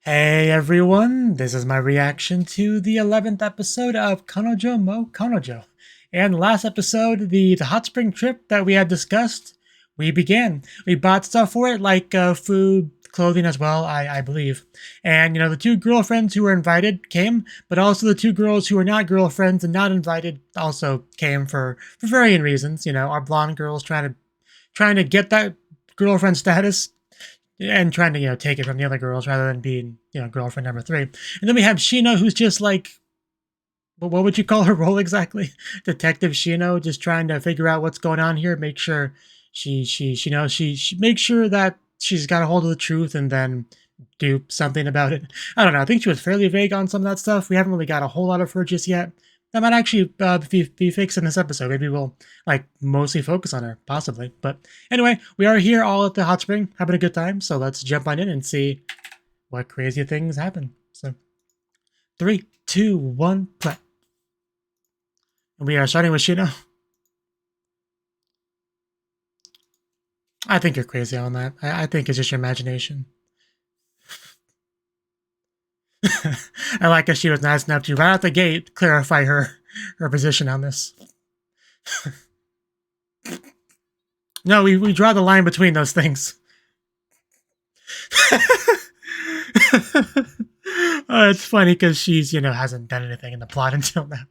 Hey everyone, this is my reaction to the 11th episode of Kanojo mo Kanojo. And last episode, the hot spring trip that we had discussed, we began. We bought stuff for it, like food, clothing as well, I believe. And, the two girlfriends who were invited came, but also the two girls who were not girlfriends and not invited also came for varying reasons. Our blonde girl's trying to get that girlfriend status and trying to take it from the other girls rather than being girlfriend number three. And then we have Shino, who's just like, what would you call her role exactly? Detective Shino, just trying to figure out what's going on here, make sure she make sure that she's got a hold of the truth, and then do something about it. I don't know. I think she was fairly vague on some of that stuff. We haven't really got a whole lot of her just yet. That might actually be fixed in this episode. Maybe we'll mostly focus on her, possibly. But anyway, we are here all at the hot spring, having a good time. So let's jump on in and see what crazy things happen. So 3, 2, 1, play. And we are starting with Shino. I think you're crazy on that. I think it's just your imagination. I like that she was nice enough to, right out the gate, clarify her position on this. No, we draw the line between those things. It's funny because she's, hasn't done anything in the plot until now.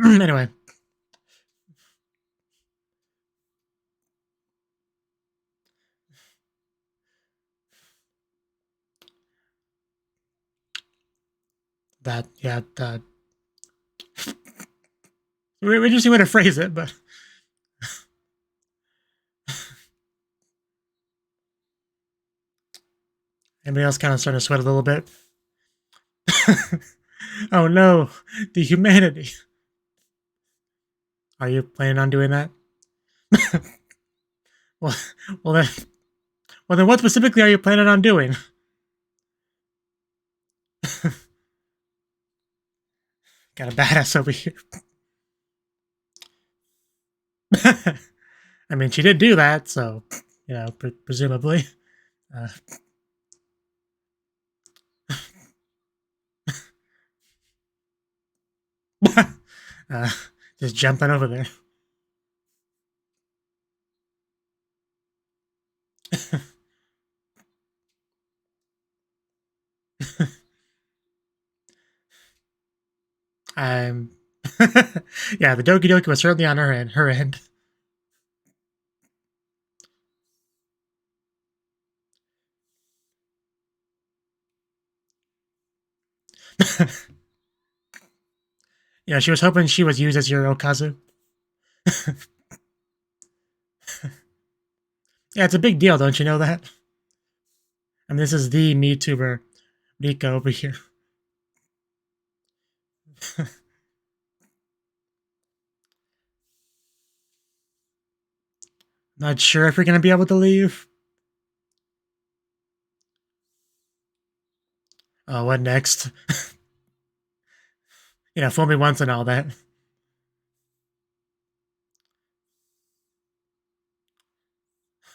Anyway. We're just see way to phrase it, but anybody else kind of starting to sweat a little bit? Oh no, the humanity. Are you planning on doing that? well, well then, what specifically are you planning on doing? Got a badass over here. I mean, she did do that, so presumably. Just jumping over there. I'm yeah, the Doki Doki was certainly on her end. Yeah, she was hoping she was used as your Okazu. Yeah, it's a big deal, don't you know that? I mean, this is the MeTuber Rika over here. Not sure if you're going to be able to leave. Oh, what next? Fool me once and all that.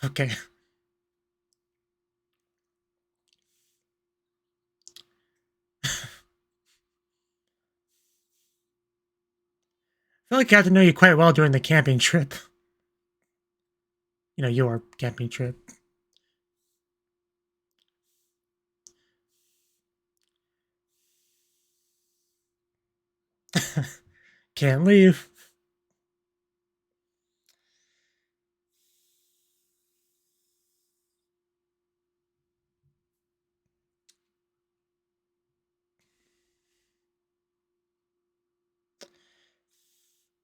Okay. I feel like I got to know you quite well during the camping trip. Your camping trip. Can't leave.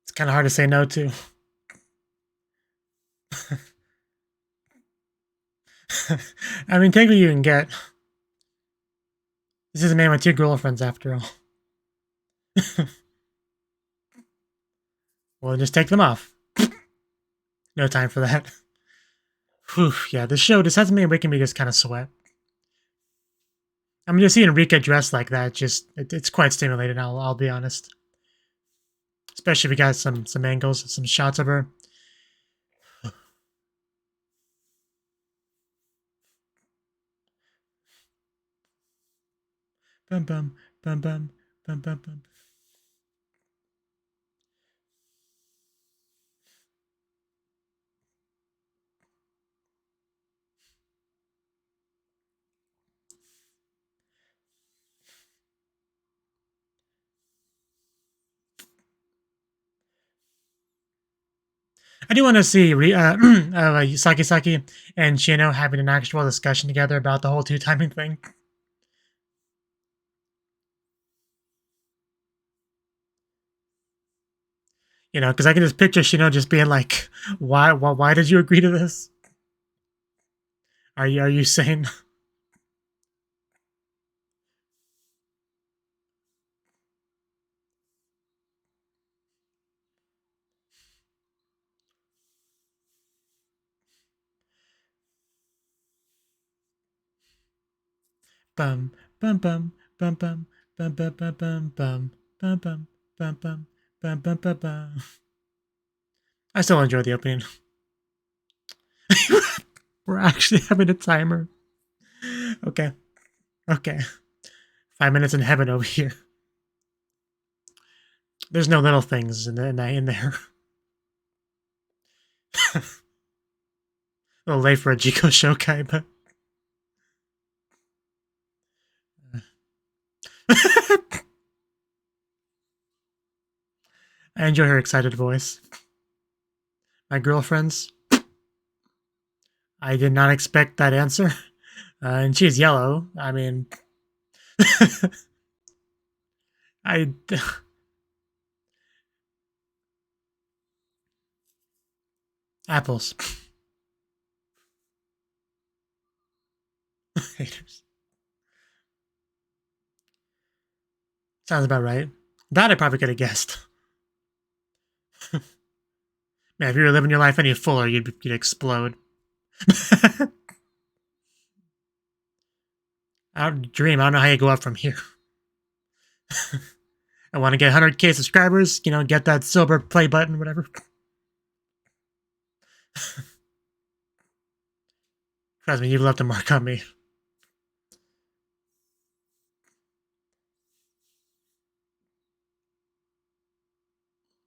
It's kind of hard to say no to. I mean, take what you can get. This is a man with 2 girlfriends, after all. Well, just take them off. No time for that. Whew, yeah, this hasn't been making me just kind of sweat. I mean, just seeing Rika dressed like that, it's quite stimulating, I'll be honest. Especially if we got some angles, some shots of her. Bum bum bum bum bum bum bum. I do want to see Saki Saki and Shino having an actual discussion together about the whole two timing thing. You know, because I can just picture Shino just being like, why did you agree to this? Are you sane?" Bum bum bum bum bum bum bum bum bum bum bum bum bum bum bum bum bum bum. I still enjoy the opening. We're actually having a timer. Okay. Okay. 5 minutes in heaven over here. There's no little things in there. A little late for a Jiko Shokai, but I enjoy her excited voice. My girlfriends, I did not expect that answer. And she's yellow. I mean, I. Apples. Haters. Sounds about right. That I probably could have guessed. Man, if you were living your life any fuller, you'd explode. I don't dream. I don't know how you go up from here. I want to get 100k subscribers. You know, get that silver play button, whatever. Trust me, you've left a mark on me.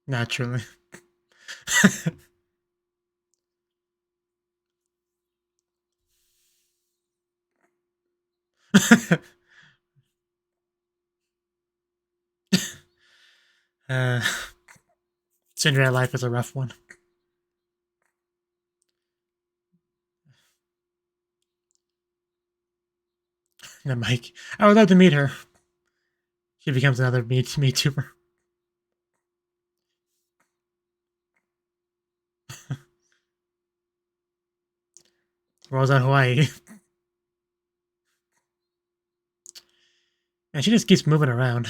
Naturally. Cinderella life is a rough one. And Mike, I would love to meet her. She becomes another me-tuber. Rolls out Hawaii. And she just keeps moving around.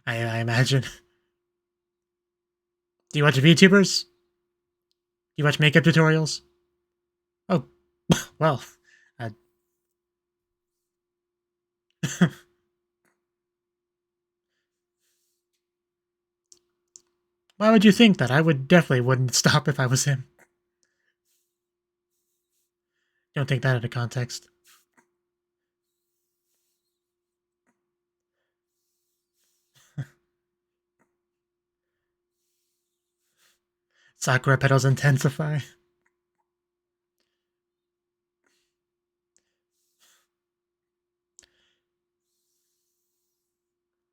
I imagine. Do you watch VTubers? Do you watch makeup tutorials? Oh, well. Why would you think that? I definitely wouldn't stop if I was him. Don't take that out of context. Sakura petals intensify.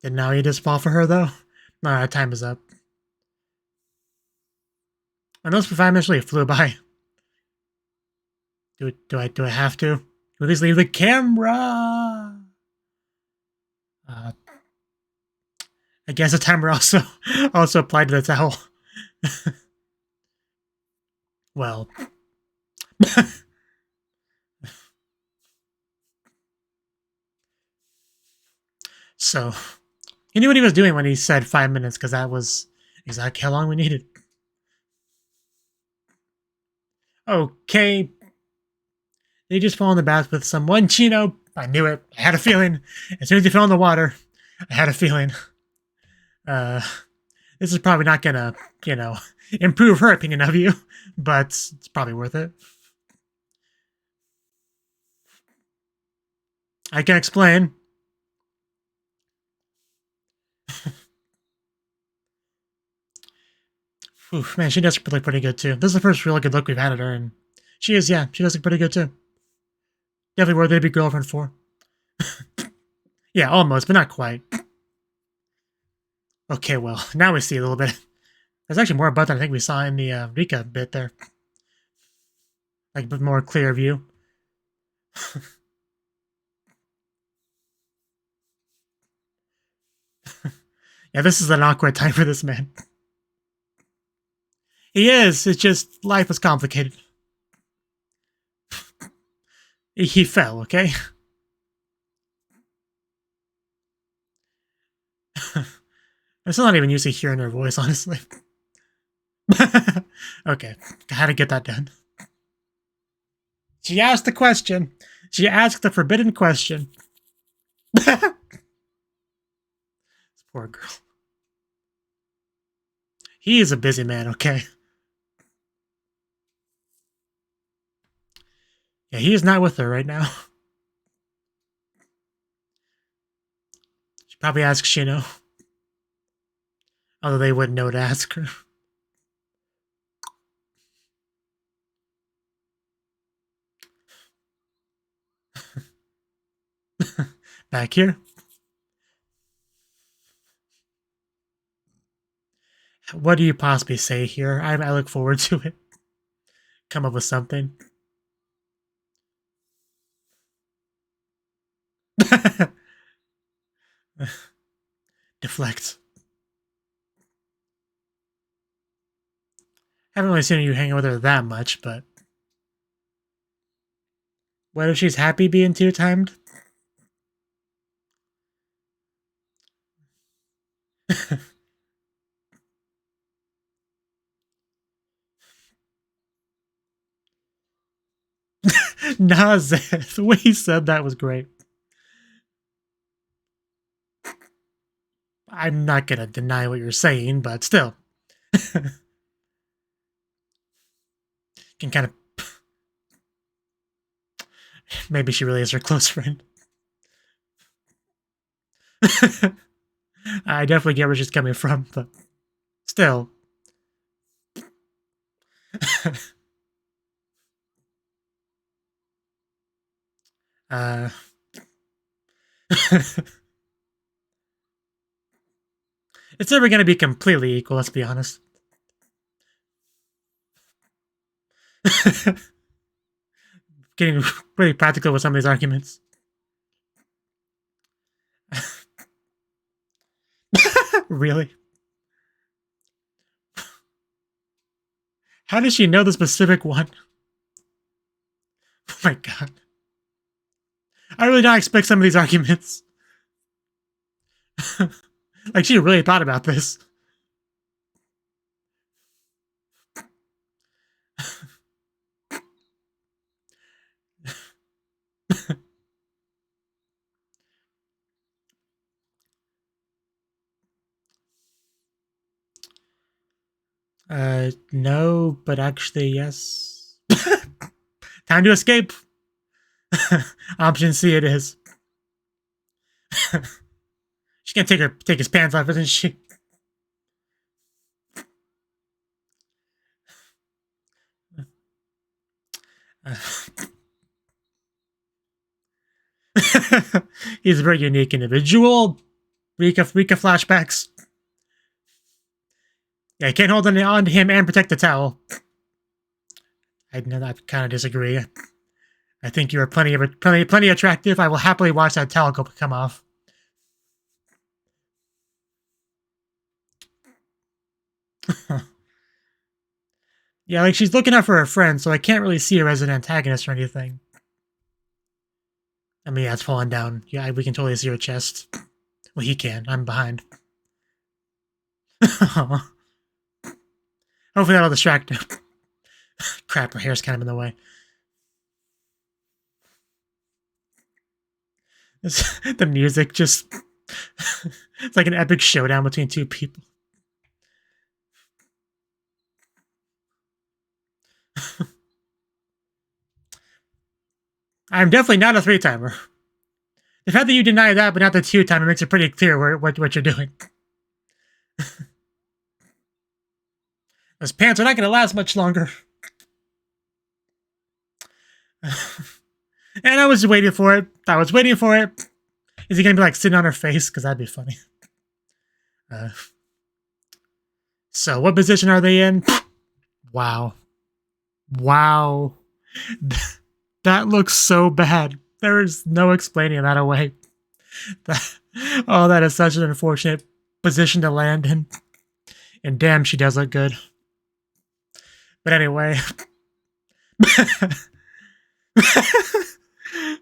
Did now you just fall for her, though? No, our time is up. And those 5 minutes really flew by. Do I have to? Please leave the camera! I guess the timer also applied to the towel. Well. So, he knew what he was doing when he said 5 minutes, because that was exactly how long we needed. Okay. Did he just fall in the bath with someone? Chino? I knew it. I had a feeling. As soon as he fell in the water, I had a feeling. This is probably not gonna, improve her opinion of you, but it's probably worth it. I can explain. Oof, man, she does look pretty good too. This is the first really good look we've had at her, and she is, yeah, she does look pretty good too. Definitely worthy to be girlfriend for. Yeah, almost, but not quite. Okay, well, now we see a little bit. There's actually more about than I think we saw in the Rika bit there. Like a bit more clear view. Yeah, this is an awkward time for this man. He is, it's just life was complicated. He fell, okay? I'm still not even used to hearing her voice, honestly. Okay, had to get that done. She asked the question. She asked the forbidden question. This poor girl. He is a busy man, okay? Yeah, he is not with her right now. She probably asks Shino. Although they wouldn't know to ask her. Back here. What do you possibly say here? I look forward to it. Come up with something. Deflect. Haven't really seen you hang out with her that much, but... What if she's happy being two-timed? Mazen. The way he said that was great. I'm not gonna deny what you're saying, but still. Can kind of... Maybe she really is her close friend. I definitely get where she's coming from, but still. It's never going to be completely equal, let's be honest. Getting really practical with some of these arguments. Really? How does she know the specific one? Oh my god. I really don't expect some of these arguments. Like, she really thought about this. No, but actually, yes. Time to escape. Option C it is. She's gonna take his pants off, isn't she? He's a very unique individual. Rika flashbacks. Yeah, you can't hold on to him and protect the towel. I kind of disagree. I think you are plenty attractive. I will happily watch that towel come off. Yeah, like she's looking out for her friend, so I can't really see her as an antagonist or anything. I mean, yeah, it's falling down. Yeah, we can totally see her chest. Well, he can. I'm behind. Hopefully that'll distract her. Crap, her hair's kind of in the way. The music just... it's like an epic showdown between two people. I'm definitely not a three-timer. The fact that you deny that, but not the 2 time, it makes it pretty clear what you're doing. Those pants are not going to last much longer. And I was waiting for it. Is he going to be like sitting on her face? Because that'd be funny. So what position are they in? Wow. Wow. That looks so bad. There is no explaining that away. That is such an unfortunate position to land in. And damn, she does look good. But anyway.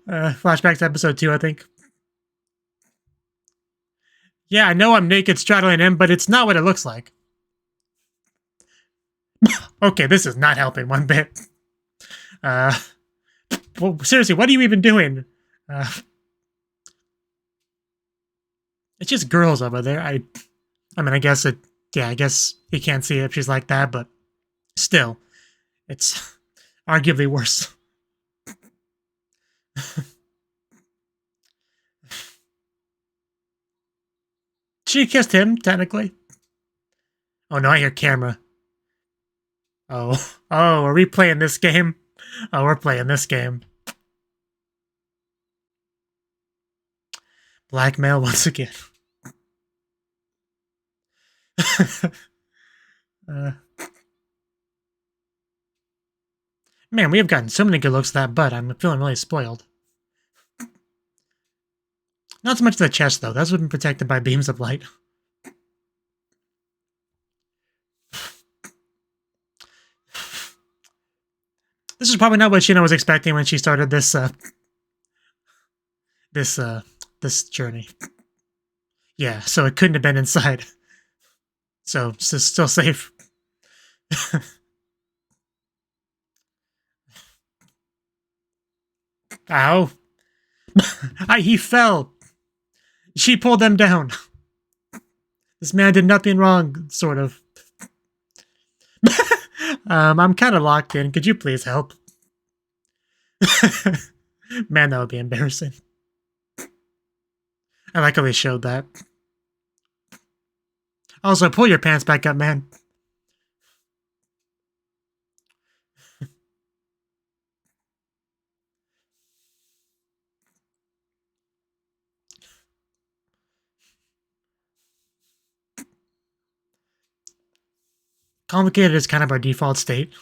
Flashback to episode 2, I think. Yeah, I know I'm naked straddling him, but it's not what it looks like. Okay, this is not helping one bit. Well, seriously, what are you even doing? It's just girls over there. I mean, I guess it... Yeah, I guess he can't see it if she's like that, but still, it's arguably worse. She kissed him, technically. Oh no, I hear camera. Oh, are we playing this game? Oh, we're playing this game. Blackmail once again. Man, we have gotten so many good looks at that butt. I'm feeling really spoiled. Not so much the chest, though. That's been protected by beams of light. This is probably not what Shino was expecting when she started this, this journey. Yeah, so it couldn't have been inside. So, it's still safe. Ow. He fell. She pulled them down. This man did nothing wrong, sort of. I'm kind of locked in. Could you please help? Man, that would be embarrassing. I like how they showed that. Also, pull your pants back up, man. Complicated is kind of our default state.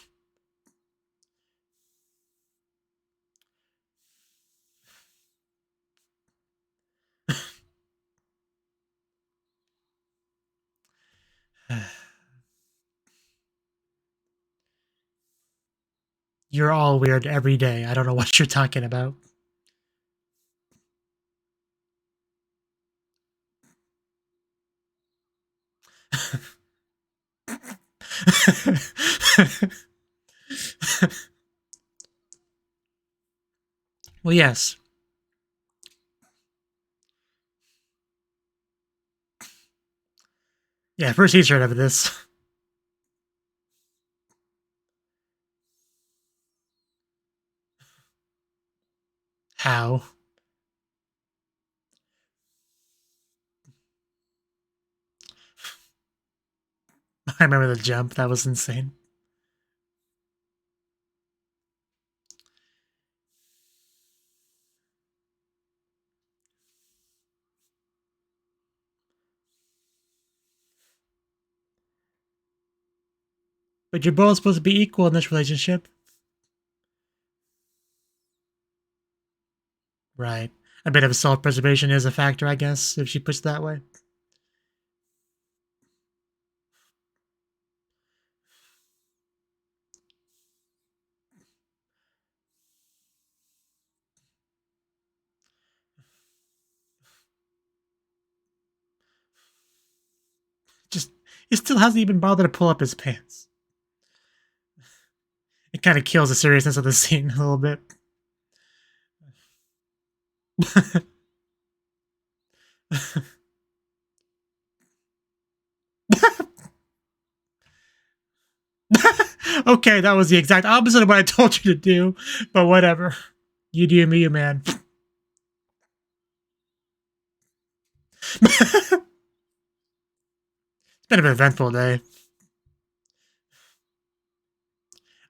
You're all weird every day. I don't know what you're talking about. Well, yes. Yeah, first he's heard of this. How? I remember the jump. That was insane. But you're both supposed to be equal in this relationship. Right. A bit of self-preservation is a factor, I guess, if she puts it that way. He still hasn't even bothered to pull up his pants. It kind of kills the seriousness of the scene a little bit. Okay, that was the exact opposite of what I told you to do, but whatever. You do me, man. It's been an eventful day.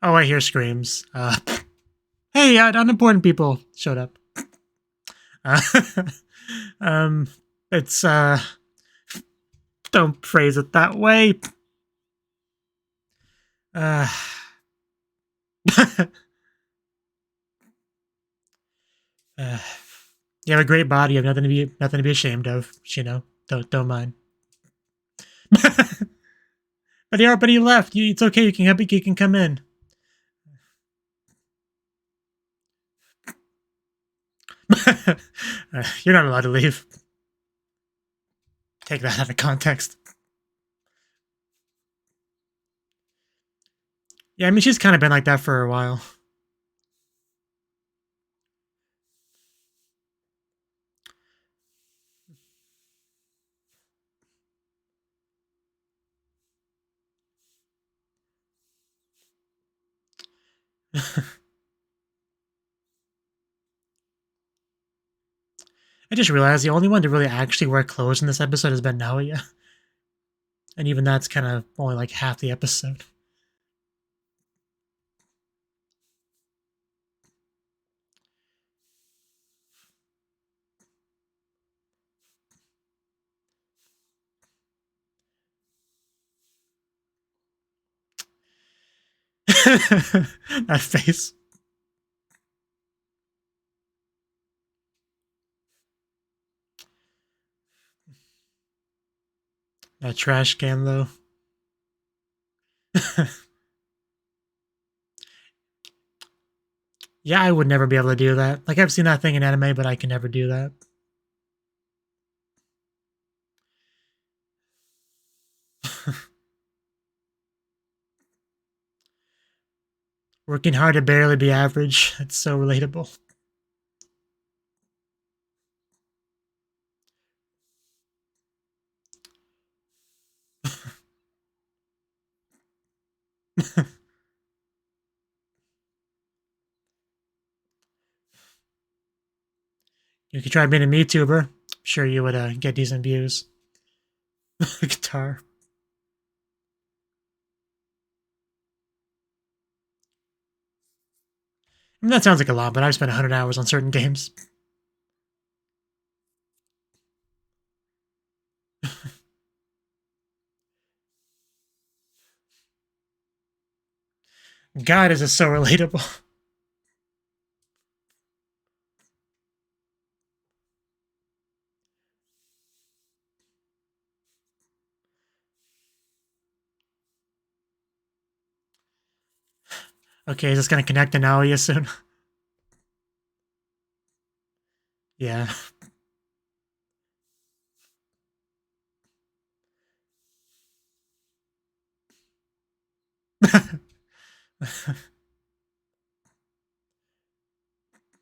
Oh, I hear screams. Hey, unimportant people showed up. It's, don't phrase it that way. You have a great body. You have nothing to be ashamed of. You know, don't mind. But he left. It's okay. You can come in. You're not allowed to leave. Take that out of context. Yeah, I mean, she's kind of been like that for a while. I just realized the only one to really actually wear clothes in this episode has been Naoya. And even that's kind of only like half the episode. That face. That trash can, though. Yeah, I would never be able to do that. Like, I've seen that thing in anime, but I can never do that. Working hard to barely be average. It's so relatable. You could try being a MeTuber. I'm sure you would get decent views. Guitar. I mean, that sounds like a lot, but I've spent 100 hours on certain games. God, is this so relatable. Okay, is this going to connect to Naoya soon? Yeah.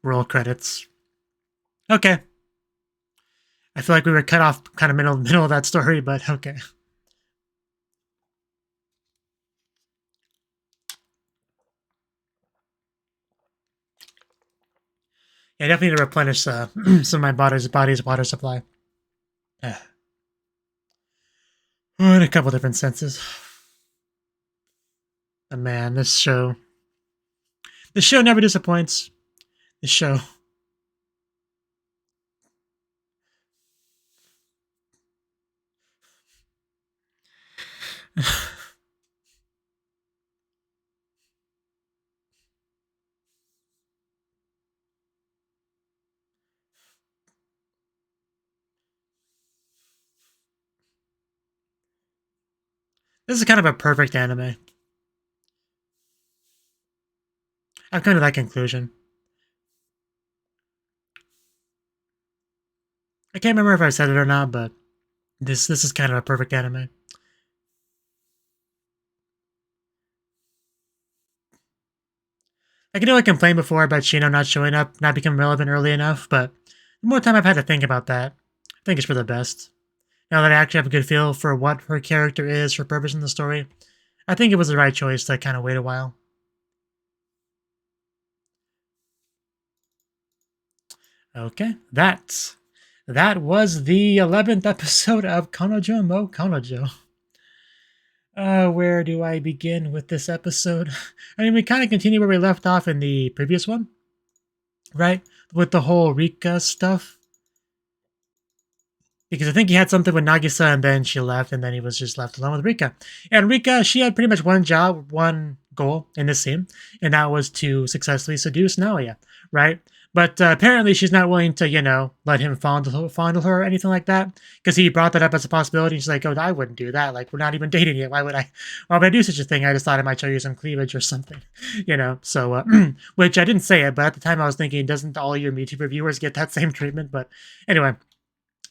Roll credits. Okay. I feel like we were cut off kind of middle of that story, but okay. Yeah, I definitely need to replenish some of my body's water supply. In a couple different senses. But man, this show never disappoints. This show. This is kind of a perfect anime. I've come to that conclusion. I can't remember if I said it or not, but this is kind of a perfect anime. I know I complained before about Shino not showing up, not becoming relevant early enough, but the more time I've had to think about that, I think it's for the best. Now that I actually have a good feel for what her character is, her purpose in the story, I think it was the right choice to kind of wait a while. Okay, that that was the 11th episode of Kanojo mo Kanojo. Where do I begin with this episode? I mean, we kind of continue where we left off in the previous one, right? With the whole Rika stuff. Because I think he had something with Nagisa and then she left and then he was just left alone with Rika. And Rika, she had pretty much one job, one goal in this scene, and that was to successfully seduce Naoya, right? But apparently she's not willing to, let him fondle her or anything like that. Because he brought that up as a possibility. She's like, oh, I wouldn't do that. Like, we're not even dating yet. Why would I do such a thing? I just thought I might show you some cleavage or something, So, which I didn't say it, but at the time I was thinking, doesn't all your MeToo reviewers get that same treatment? But anyway,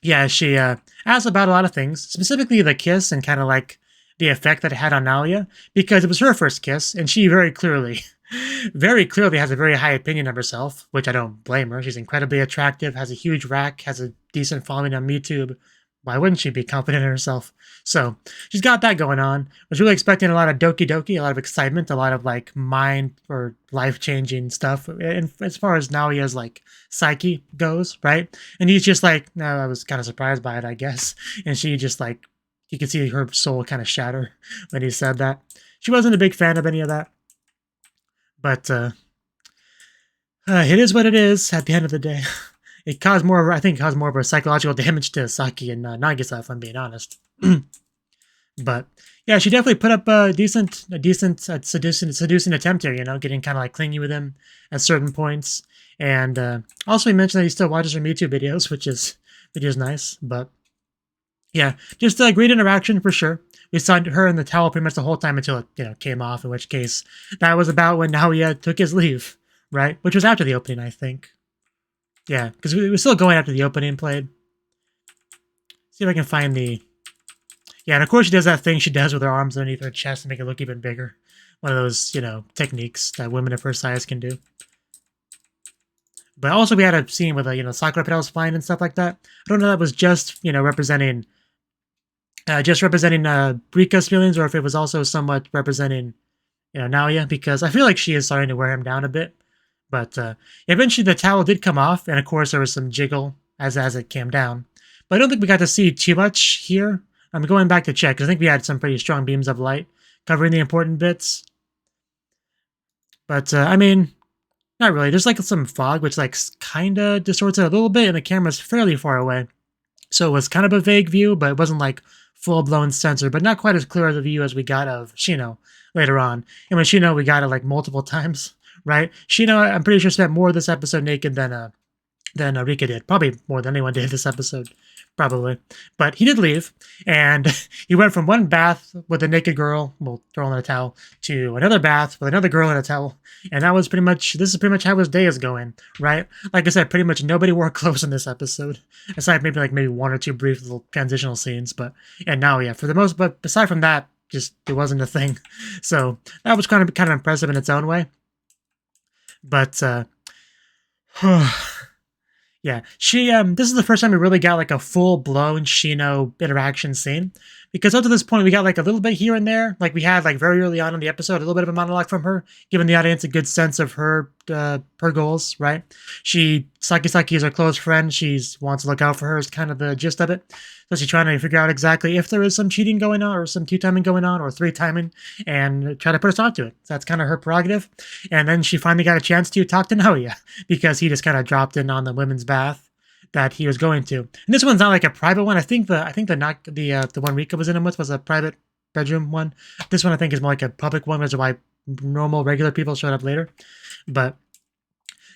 yeah, she asked about a lot of things, specifically the kiss and kind of like the effect that it had on Naoya, because it was her first kiss, and she very clearly has a very high opinion of herself, which I don't blame her. She's incredibly attractive, has a huge rack, has a decent following on YouTube. Why wouldn't she be confident in herself? So she's got that going on. Was really expecting a lot of doki doki, a lot of excitement, a lot of like mind or life-changing stuff. And as far as Naoya's like psyche goes, right? And he's just like, no, I was kind of surprised by it, I guess. And she just like, you could see her soul kind of shatter when he said that. She wasn't a big fan of any of that. But it is what it is at the end of the day. I think it caused more of a psychological damage to Saki and Nagisa, if I'm being honest. But yeah, she definitely put up a decent seducing attempt here, getting kind of like clingy with him at certain points. And also he mentioned that he still watches her MeToo videos, which is nice. But yeah, just a great interaction for sure. We saw her in the towel pretty much the whole time until it came off, in which case that was about when Naoya took his leave, right? Which was after the opening, I think. Yeah, because we were still going after the opening played. See if I can find the... Yeah, and of course she does that thing she does with her arms underneath her chest to make it look even bigger. One of those, techniques that women of her size can do. But also we had a scene with, sakura petals flying and stuff like that. I don't know if that was just, representing Rika's feelings, or if it was also somewhat representing, Naoya, because I feel like she is starting to wear him down a bit. But eventually the towel did come off, and of course there was some jiggle as it came down. But I don't think we got to see too much here. I'm going back to check, because I think we had some pretty strong beams of light covering the important bits. But, I mean, not really. There's like some fog, which like kind of distorts it a little bit, and the camera's fairly far away. So it was kind of a vague view, but it wasn't like full-blown censored, but not quite as clear as the view as we got of Shino later on. And with Shino, we got it like multiple times, right? Shino, I'm pretty sure, spent more of this episode naked than Rika did. Probably more than anyone did this episode. Probably. But he did leave, and he went from one bath with a naked girl, well, thrown in a towel, to another bath with another girl in a towel. And this is pretty much how his day is going, right? Like I said, pretty much nobody wore clothes in this episode, aside maybe one or two brief little transitional scenes. But aside from that, just it wasn't a thing. So that was kind of impressive in its own way. But yeah, this is the first time we really got like a full-blown Shino interaction scene, because up to this point we got like a little bit here and there. Like we had like very early on in the episode a little bit of a monologue from her, giving the audience a good sense of her goals, right? Saki is her close friend. She wants to look out for her is kind of the gist of it. So she's trying to figure out exactly if there is some cheating going on, or some 2-timing going on, or 3-timing, and try to put a stop to it. So that's kind of her prerogative. And then she finally got a chance to talk to Naoya, because he just kind of dropped in on the women's bath that he was going to. And this one's not like a private one. I think the one Rika was in him with was a private bedroom one. This one I think is more like a public one, which is why normal regular people showed up later. But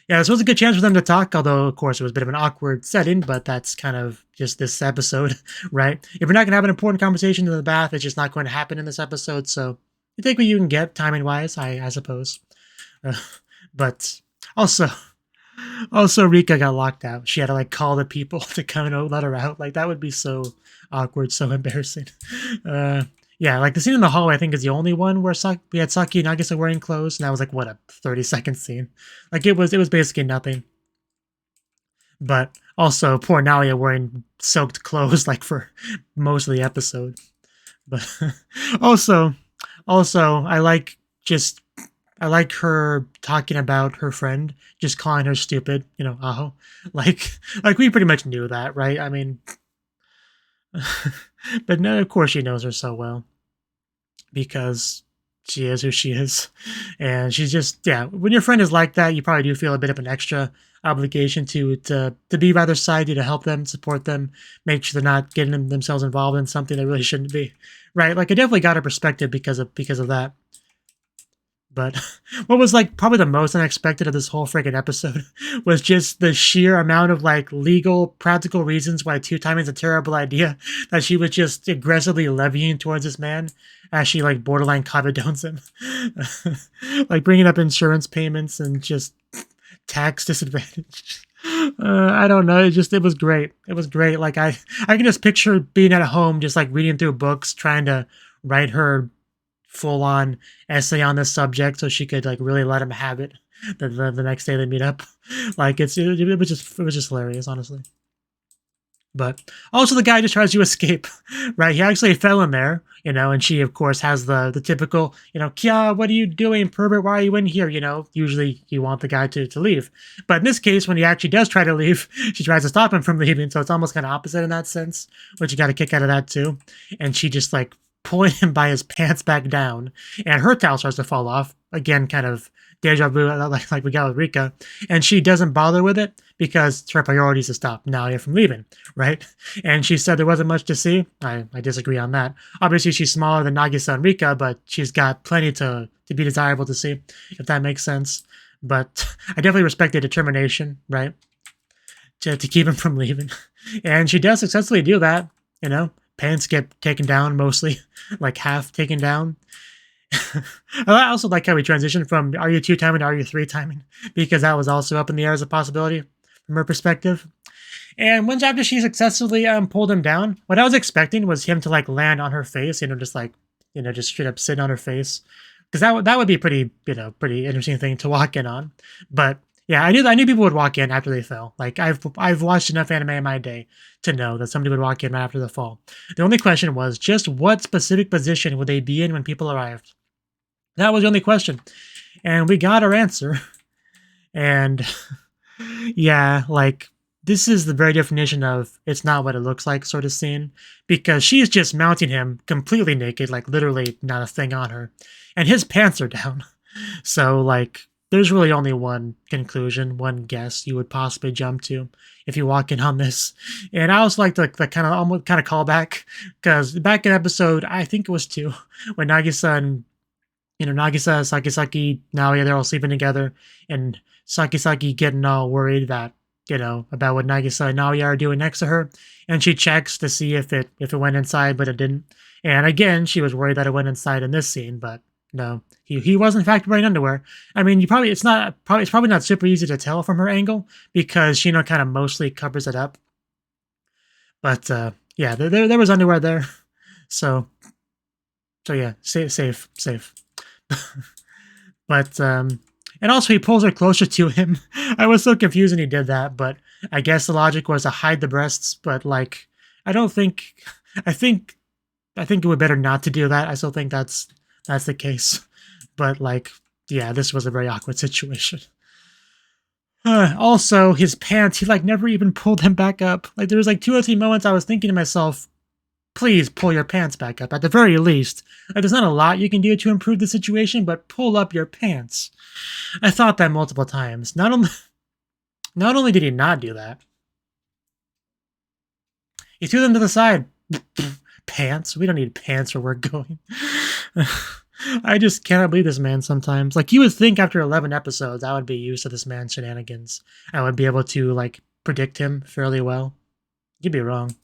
yeah, this was a good chance for them to talk, although, of course, it was a bit of an awkward setting, but that's kind of just this episode, right? If we're not going to have an important conversation in the bath, it's just not going to happen in this episode, so you take what you can get, timing-wise, I suppose. But also, Rika got locked out. She had to, call the people to come and let her out. That would be so awkward, so embarrassing. Yeah, the scene in the hallway, I think, is the only one where we had Saki and Nagisa wearing clothes, and that was a 30-second scene. It was basically nothing. But also, poor Naoya wearing soaked clothes, for most of the episode. But also, I I like her talking about her friend, just calling her stupid, Aho. Like we pretty much knew that, right? I mean, but no, of course she knows her so well because she is who she is. And she's just, yeah, when your friend is like that, you probably do feel a bit of an extra obligation to be by their side, to help them, support them, make sure they're not getting themselves involved in something they really shouldn't be, right? Like I definitely got her perspective because of that. But what was like probably the most unexpected of this whole freaking episode was just the sheer amount of like legal, practical reasons why two-timing is a terrible idea that she was just aggressively levying towards this man as she like borderline condones him. Like bringing up insurance payments and just tax disadvantage. I don't know. It was great. It was great. Like I can just picture being at home, just like reading through books, trying to write her full-on essay on this subject so she could like really let him have it the next day they meet up. Like it was just hilarious, honestly. But also the guy just tries to escape, right? He actually fell in there, and she of course has the typical, Kya, what are you doing, pervert? Why are you in here? Usually you want the guy to leave. But in this case, when he actually does try to leave, she tries to stop him from leaving. So it's almost kind of opposite in that sense, which you got a kick out of that too. And she just like pulling him by his pants back down, and her towel starts to fall off. Again, kind of deja vu, like we got with Rika. And she doesn't bother with it because her priority is to stop Naoya from leaving, right? And she said there wasn't much to see. I disagree on that. Obviously, she's smaller than Nagisa and Rika, but she's got plenty to be desirable to see, if that makes sense. But I definitely respect the determination, right? To keep him from leaving. And she does successfully do that, Pants get taken down mostly, like half taken down. I also like how we transitioned from are you two-timing to are you three-timing, because that was also up in the air as a possibility from her perspective. And once after she successfully pulled him down, what I was expecting was him to like land on her face, just like, just straight up sitting on her face, because that would be pretty interesting thing to walk in on. But yeah, I knew people would walk in after they fell. Like I've watched enough anime in my day to know that somebody would walk in right after the fall. The only question was just what specific position would they be in when people arrived? That was the only question. And we got our answer. And yeah, like this is the very definition of it's not what it looks like sort of scene, because she's just mounting him completely naked, like literally not a thing on her. And his pants are down. So like there's really only one conclusion, one guess you would possibly jump to if you walk in on this. And I also like the kind of callback, because back in episode, I think it was 2, when Nagisa and Nagisa, Sakisaki, Naoya, they're all sleeping together, and Sakisaki getting all worried that about what Nagisa and Naoya are doing next to her, and she checks to see if it went inside, but it didn't. And again, she was worried that it went inside in this scene, but no, he was in fact wearing underwear. I mean, it's probably not super easy to tell from her angle because she kind of mostly covers it up. But yeah, there was underwear there, so yeah, safe. But and also he pulls her closer to him. I was so confused when he did that, but I guess the logic was to hide the breasts. But like, I think it would better not to do that. I still think that's the case. But like, yeah, this was a very awkward situation. Also, his pants, he like never even pulled them back up. Like there was like 2 or 3 moments I was thinking to myself, please pull your pants back up at the very least. Like there's not a lot you can do to improve the situation, but pull up your pants. I thought that multiple times. Not only did he not do that, he threw them to the side. Pants? We don't need pants where we're going. I just cannot believe this man sometimes. Like, you would think after 11 episodes, I would be used to this man's shenanigans. I would be able to, like, predict him fairly well. You'd be wrong.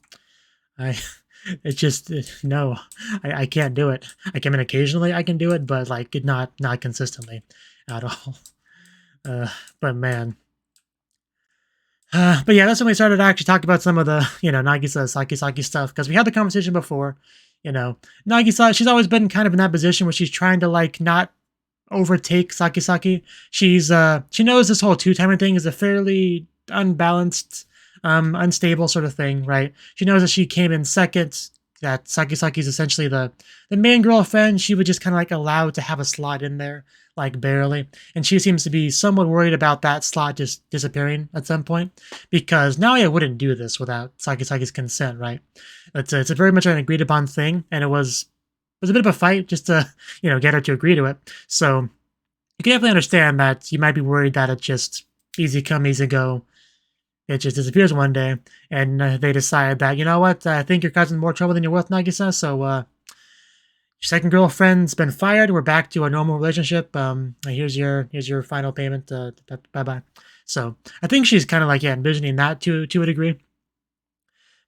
No, I can't do it. Occasionally I can do it, but, like, not consistently at all. But man. But yeah, that's when we started to actually talk about some of the, Nagisa, Sakisaki stuff, because we had the conversation before. Nagisa, she's always been kind of in that position where she's trying to, like, not overtake Sakisaki. She knows this whole two-timer thing is a fairly unbalanced, unstable sort of thing, right? She knows that she came in second, that Saki is essentially the main girlfriend. She would just kind of like allow to have a slot in there, like barely. And she seems to be somewhat worried about that slot just disappearing at some point, because Naoya wouldn't do this without Saki's consent, right? It's a very much an agreed upon thing, and it was a bit of a fight just to, get her to agree to it. So you can definitely understand that you might be worried that it just easy come, easy go. It just disappears one day, and they decide that, you know what, I think you're causing more trouble than you're worth, Nagisa, so your second girlfriend's been fired, we're back to a normal relationship, here's your final payment, bye-bye. So I think she's kind of like, envisioning that to a degree.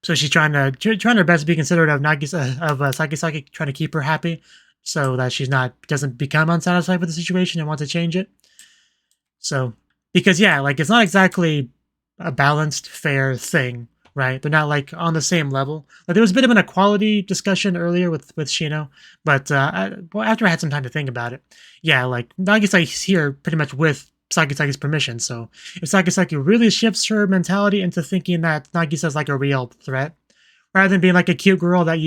So she's trying her best to be considerate of Nagisa, of Saki, trying to keep her happy, so that doesn't become unsatisfied with the situation and wants to change it. So, because it's not exactly a balanced, fair thing, right? They're not like on the same level. Like there was a bit of an equality discussion earlier with Shino, but after I had some time to think about it, like Nagisa's here pretty much with Saki's permission. So if Saki really shifts her mentality into thinking that Nagisa's like a real threat, rather than being like a cute girl that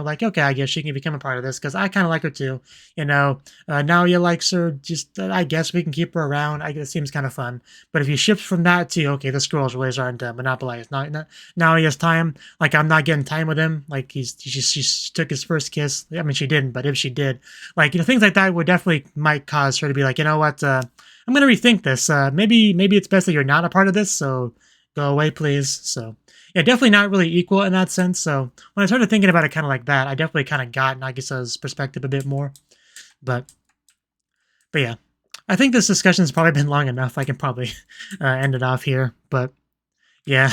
like, okay, I guess she can become a part of this because I kind of like her too. Naoya likes her. Just, I guess we can keep her around. I guess it seems kind of fun. But if you shift from that to, okay, this girl's really starting to monopolize Naoya's time. Like, I'm not getting time with him. Like, she took his first kiss. I mean, she didn't, but if she did, like, things like that would definitely might cause her to be like, you know what, I'm going to rethink this. Maybe it's best that you're not a part of this. So go away, please. So. Yeah, definitely not really equal in that sense. So when I started thinking about it kind of like that, I definitely kind of got Nagisa's perspective a bit more. But yeah, I think this discussion has probably been long enough. I can probably end it off here. But yeah,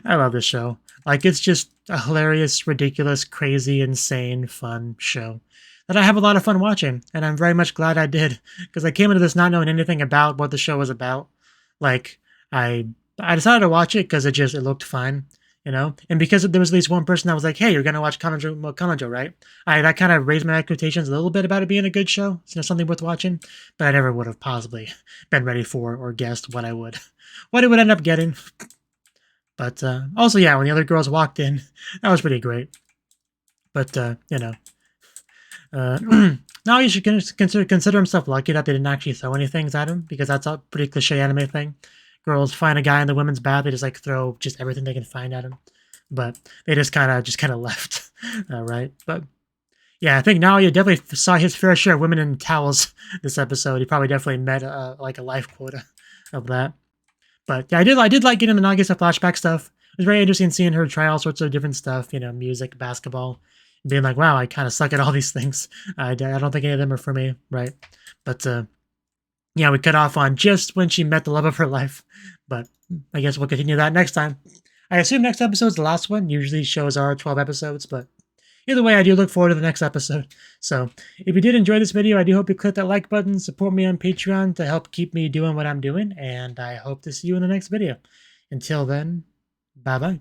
I love this show. Like, it's just a hilarious, ridiculous, crazy, insane, fun show that I have a lot of fun watching. And I'm very much glad I did, because I came into this not knowing anything about what the show was about. Like, I decided to watch it because it looked fun, and because there was at least one person that was like, hey, you're going to watch Kanojo, right? That kind of raised my expectations a little bit about it being a good show, something worth watching, but I never would have possibly been ready for or guessed what it would end up getting. But also, when the other girls walked in, that was pretty great. But, now you should consider himself lucky that they didn't actually throw any things at him, because that's a pretty cliche anime thing. Girls find a guy in the women's bath, they just like throw just everything they can find at him. But they just kind of left, right? But yeah, I think Naoya definitely saw his fair share of women in towels this episode. He probably definitely met like a life quota of that. But yeah, I did like getting the Nagisa flashback stuff. It was very interesting seeing her try all sorts of different stuff, music, basketball, being like, wow, I kind of suck at all these things. I don't think any of them are for me, right? But we cut off on just when she met the love of her life, but I guess we'll continue that next time. I assume next episode's the last one. Usually shows are 12 episodes, but either way, I do look forward to the next episode. So if you did enjoy this video, I do hope you click that like button, support me on Patreon to help keep me doing what I'm doing, and I hope to see you in the next video. Until then, bye-bye.